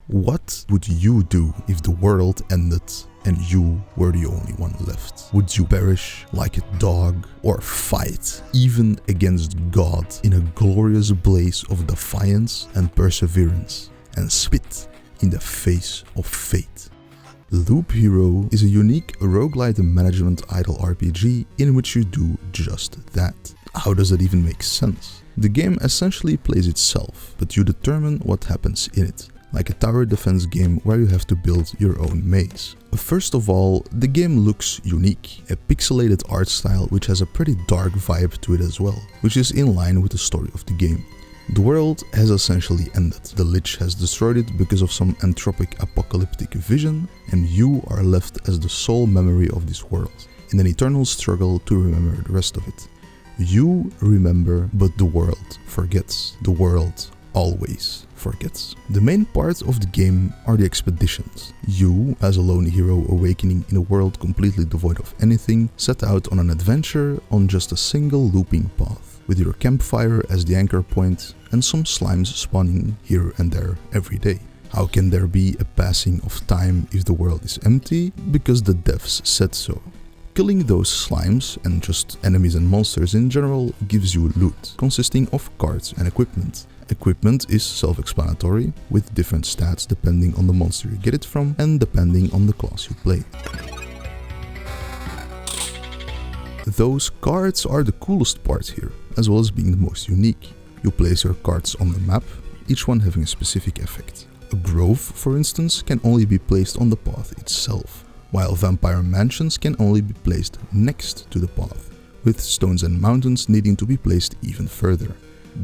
What would you do if the world ended and you were the only one left? Would you perish like a dog or fight even against God in a glorious blaze of defiance and perseverance and spit in the face of fate? Loop Hero is a unique roguelite management idle RPG in which you do just that. How does that even make sense? The game essentially plays itself, but you determine what happens in it, like a tower defense game where you have to build your own maze. First of all, the game looks unique, a pixelated art style which has a pretty dark vibe to it as well, which is in line with the story of the game. The world has essentially ended, the Lich has destroyed it because of some entropic apocalyptic vision, and you are left as the sole memory of this world, in an eternal struggle to remember the rest of it. You remember, but the world forgets. The world always forgets. The main part of the game are the expeditions. You, as a lone hero awakening in a world completely devoid of anything, set out on an adventure on just a single looping path, with your campfire as the anchor point and some slimes spawning here and there every day. How can there be a passing of time if the world is empty? Because the devs said so. Killing those slimes, and just enemies and monsters in general, gives you loot, consisting of cards and equipment. Equipment is self-explanatory, with different stats depending on the monster you get it from and depending on the class you play. Those cards are the coolest part here, as well as being the most unique. You place your cards on the map, each one having a specific effect. A grove, for instance, can only be placed on the path itself, while vampire mansions can only be placed next to the path, with stones and mountains needing to be placed even further.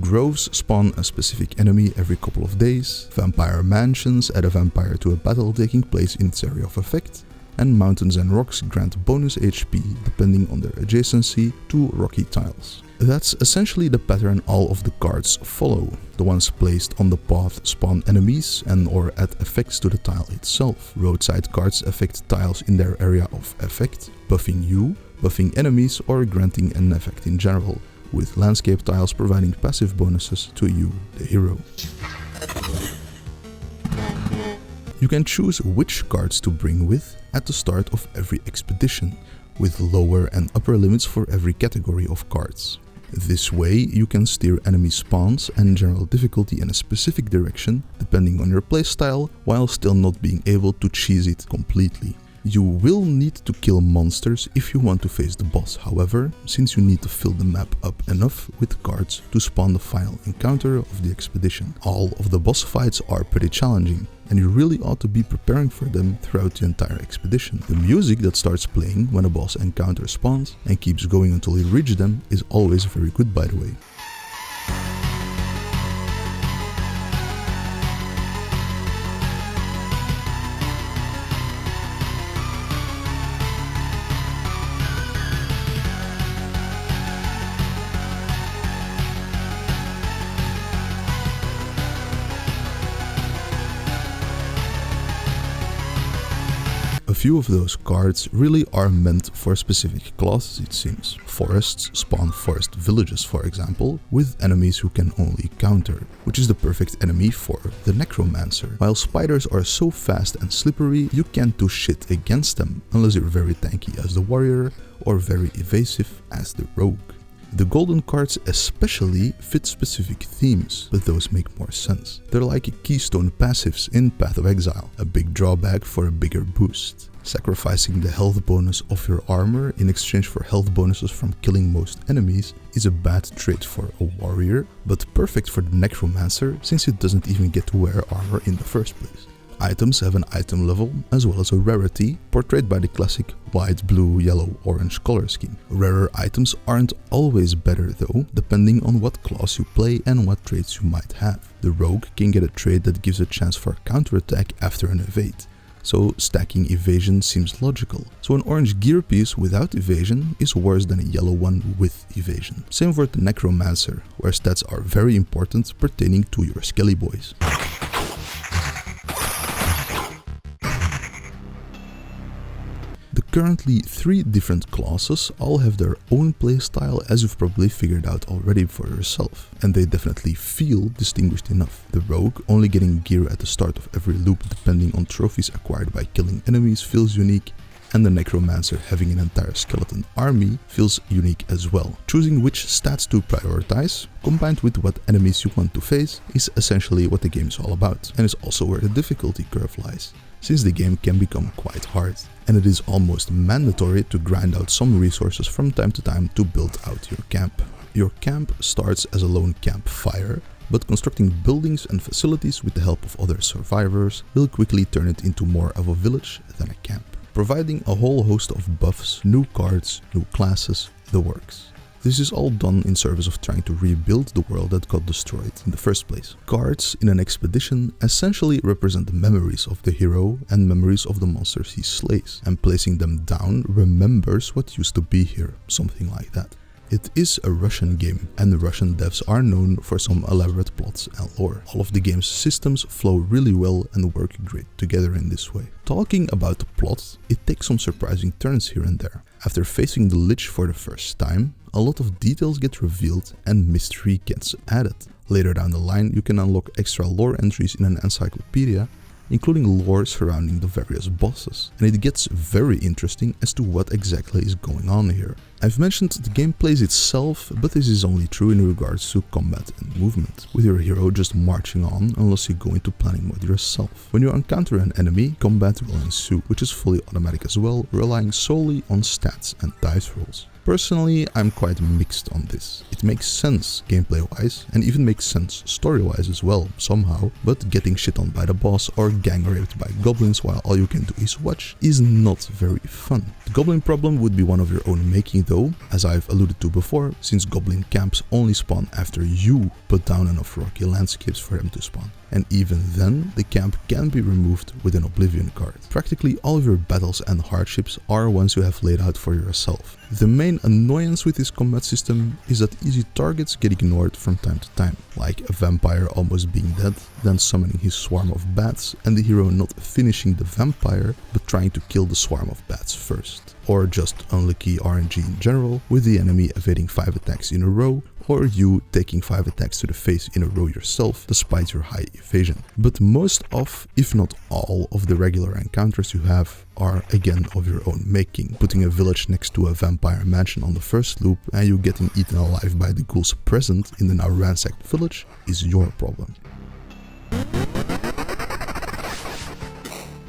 Groves spawn a specific enemy every couple of days, vampire mansions add a vampire to a battle taking place in its area of effect, and mountains and rocks grant bonus HP depending on their adjacency to rocky tiles. That's essentially the pattern all of the cards follow. The ones placed on the path spawn enemies and or add effects to the tile itself. Roadside cards affect tiles in their area of effect, buffing you, buffing enemies or granting an effect in general, with landscape tiles providing passive bonuses to you, the hero. You can choose which cards to bring with at the start of every expedition, with lower and upper limits for every category of cards. This way you can steer enemy spawns and general difficulty in a specific direction depending on your playstyle, while still not being able to cheese it completely. You will need to kill monsters if you want to face the boss, however, since you need to fill the map up enough with cards to spawn the final encounter of the expedition. All of the boss fights are pretty challenging, and you really ought to be preparing for them throughout the entire expedition. The music that starts playing when a boss encounter spawns and keeps going until you reach them is always very good, by the way. A few of those cards really are meant for specific classes, it seems. Forests spawn forest villages, for example, with enemies who can only counter, which is the perfect enemy for the necromancer. While spiders are so fast and slippery, you can't do shit against them, unless you're very tanky as the warrior or very evasive as the rogue. The golden cards especially fit specific themes, but those make more sense. They're like keystone passives in Path of Exile, a big drawback for a bigger boost. Sacrificing the health bonus of your armor in exchange for health bonuses from killing most enemies is a bad trait for a warrior, but perfect for the necromancer since it doesn't even get to wear armor in the first place. Items have an item level as well as a rarity, portrayed by the classic white, blue, yellow, orange color scheme. Rarer items aren't always better though, depending on what class you play and what traits you might have. The rogue can get a trait that gives a chance for a counterattack after an evade, so stacking evasion seems logical. So an orange gear piece without evasion is worse than a yellow one with evasion. Same for the necromancer, where stats are very important pertaining to your skelly boys. The currently 3 different classes, all have their own playstyle, as you've probably figured out already for yourself, and they definitely feel distinguished enough. The rogue only getting gear at the start of every loop depending on trophies acquired by killing enemies feels unique, and the necromancer having an entire skeleton army feels unique as well. Choosing which stats to prioritize, combined with what enemies you want to face, is essentially what the game is all about, and is also where the difficulty curve lies, since the game can become quite hard, and it is almost mandatory to grind out some resources from time to time to build out your camp. Your camp starts as a lone campfire, but constructing buildings and facilities with the help of other survivors will quickly turn it into more of a village than a camp, providing a whole host of buffs, new cards, new classes, the works. This is all done in service of trying to rebuild the world that got destroyed in the first place. Cards in an expedition essentially represent memories of the hero and memories of the monsters he slays, and placing them down remembers what used to be here, something like that. It is a Russian game, and the Russian devs are known for some elaborate plots and lore. All of the game's systems flow really well and work great together in this way. Talking about the plot, it takes some surprising turns here and there. After facing the Lich for the first time, a lot of details get revealed and mystery gets added. Later down the line, you can unlock extra lore entries in an encyclopedia, including lore surrounding the various bosses, and it gets very interesting as to what exactly is going on here. I've mentioned the gameplay itself, but this is only true in regards to combat and movement, with your hero just marching on unless you go into planning mode yourself. When you encounter an enemy, combat will ensue, which is fully automatic as well, relying solely on stats and dice rolls. Personally, I'm quite mixed on this. It makes sense gameplay-wise, and even makes sense story-wise as well, somehow, but getting shit on by the boss or gang raped by goblins while all you can do is watch is not very fun. The goblin problem would be one of your own making though, as I've alluded to before, since goblin camps only spawn after you put down enough rocky landscapes for them to spawn. And even then, the camp can be removed with an Oblivion card. Practically all of your battles and hardships are ones you have laid out for yourself. The main annoyance with this combat system is that easy targets get ignored from time to time, like a vampire almost being dead, then summoning his swarm of bats, and the hero not finishing the vampire but trying to kill the swarm of bats first. Or just unlucky RNG in general, with the enemy evading 5 attacks in a row, or you taking 5 attacks to the face in a row yourself despite your high evasion. But most of, if not all, of the regular encounters you have are again of your own making. Putting a village next to a vampire mansion on the first loop and you getting eaten alive by the ghouls present in the now ransacked village is your problem.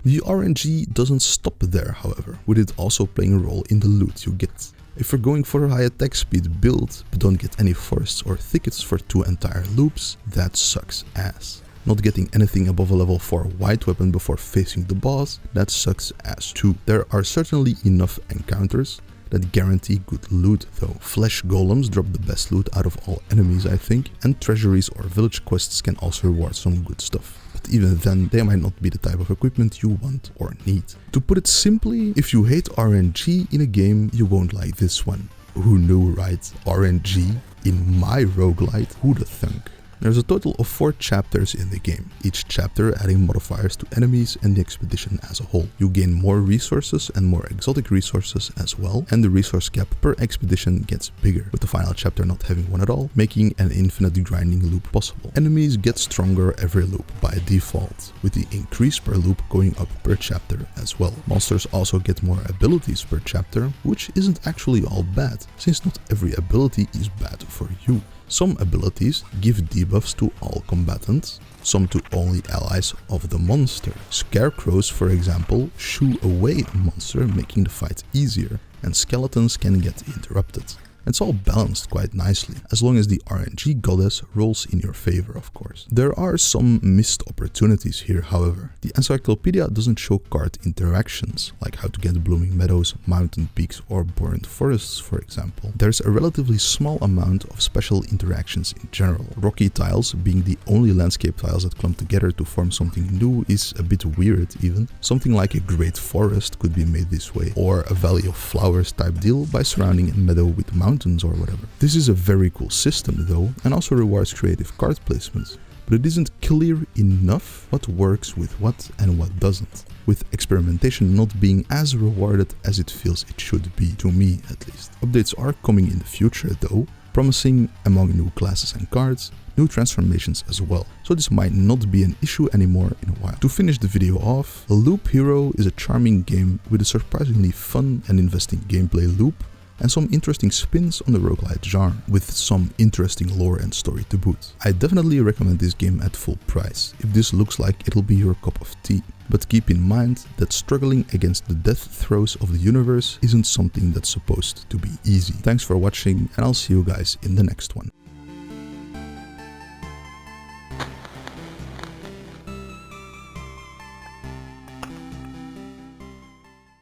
The RNG doesn't stop there, however, with it also playing a role in the loot you get. If you're going for a high attack speed build, but don't get any forests or thickets for 2 entire loops, that sucks ass. Not getting anything above a level 4 white weapon before facing the boss, that sucks ass too. There are certainly enough encounters that guarantee good loot though. Flesh golems drop the best loot out of all enemies I think, and treasuries or village quests can also reward some good stuff. But even then, they might not be the type of equipment you want or need. To put it simply, if you hate RNG in a game, you won't like this one. Who knew, right? RNG in my roguelite, who'da thunk? There's a total of 4 chapters in the game, each chapter adding modifiers to enemies and the expedition as a whole. You gain more resources and more exotic resources as well, and the resource gap per expedition gets bigger, with the final chapter not having one at all, making an infinite grinding loop possible. Enemies get stronger every loop by default, with the increase per loop going up per chapter as well. Monsters also get more abilities per chapter, which isn't actually all bad, since not every ability is bad for you. Some abilities give debuffs to all combatants, some to only allies of the monster. Scarecrows, for example, shoo away a monster, making the fight easier, and skeletons can get interrupted. It's all balanced quite nicely, as long as the RNG goddess rolls in your favor, of course. There are some missed opportunities here, however. The encyclopedia doesn't show card interactions, like how to get blooming meadows, mountain peaks, or burnt forests, for example. There's a relatively small amount of special interactions in general. Rocky tiles, being the only landscape tiles that clump together to form something new, is a bit weird even. Something like a great forest could be made this way, or a valley of flowers type deal by surrounding a meadow with mountains or whatever. This is a very cool system though, and also rewards creative card placements. but it isn't clear enough what works with what and what doesn't, with experimentation not being as rewarded as it feels it should be, to me at least. Updates are coming in the future though, promising among new classes and cards, new transformations as well, so this might not be an issue anymore in a while. To finish the video off, Loop Hero is a charming game with a surprisingly fun and investing gameplay loop and some interesting spins on the roguelite genre, with some interesting lore and story to boot. I definitely recommend this game at full price, if this looks like it'll be your cup of tea. But keep in mind that struggling against the death throes of the universe isn't something that's supposed to be easy. Thanks for watching, and I'll see you guys in the next one.